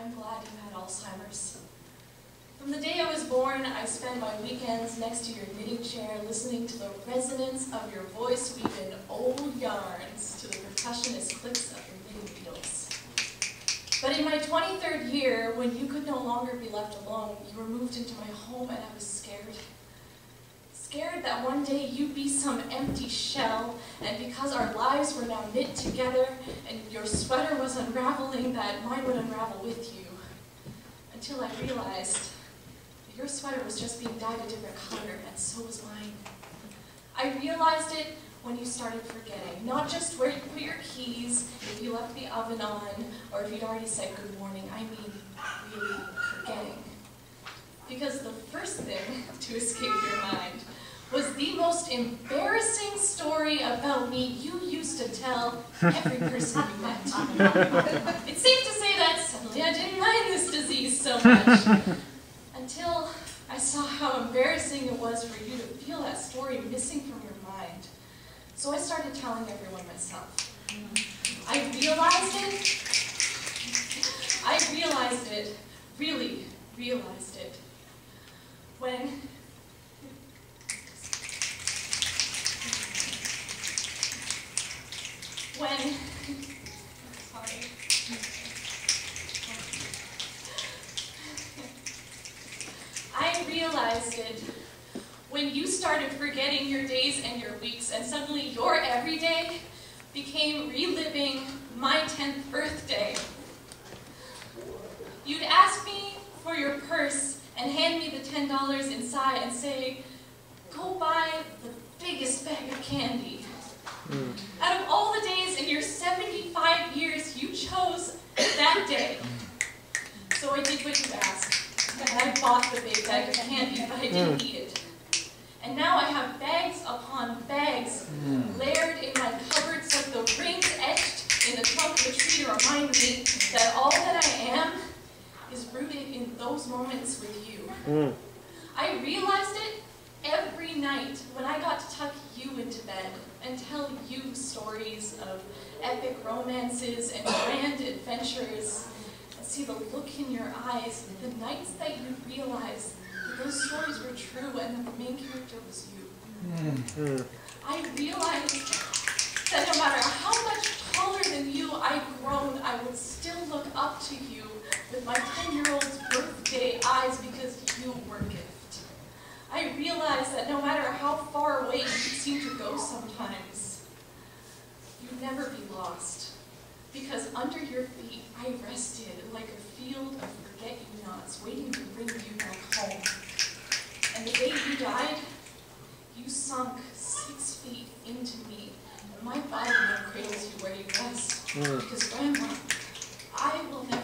I'm glad you had Alzheimer's. From the day I was born, I spent my weekends next to your knitting chair, listening to the resonance of your voice weave in old yarns to the percussionist clicks of your knitting needles. But in my 23rd year, when you could no longer be left alone, you were moved into my home and I was scared. Scared that one day you'd be some empty shell, and because our lives were now knit together and your sweater was unraveling, that mine would unravel with you. Until I realized that your sweater was just being dyed a different color, and so was mine. I realized it when you started forgetting, not just where you put your keys, if you left the oven on, or if you'd already said good morning. I mean, really forgetting. Because the first thing to escape your mind was the most embarrassing story about me you used to tell every person you met. It's safe to say that suddenly I didn't mind this disease so much, until I saw how embarrassing it was for you to feel that story missing from your mind. So I started telling everyone myself. I really realized it, when I realized it when you started forgetting your days and your weeks, and suddenly your everyday became reliving my 10th birthday. You'd ask me for your purse and hand me the $10 inside and say, go buy the biggest bag of candy. Out of all the days in your 75 years, you chose that day. So I did what you asked, and I bought the big bag of candy, but I didn't eat it. And now I have bags upon bags layered in my cupboards like the rings etched in the trunk of a tree to remind me that all that I am is rooted in those moments with you. I realized it every night when I got to tuck you into bed and tell you stories of epic romances and grand adventures, and see the look in your eyes, the nights that you realized that those stories were true and that the main character was you. I realized that no matter how much taller than you I'd grown, I would still look up to you with my 10-year-old's birthday eyes because you were a gift. I realized that no matter how far away you seem to go sometimes, you'd never be lost, because under your feet I rested like a field of forget-you-nots waiting to bring you back home. And the day you died, you sunk 6 feet into me, and my body now cradles you where you rest, because Grandma, I will never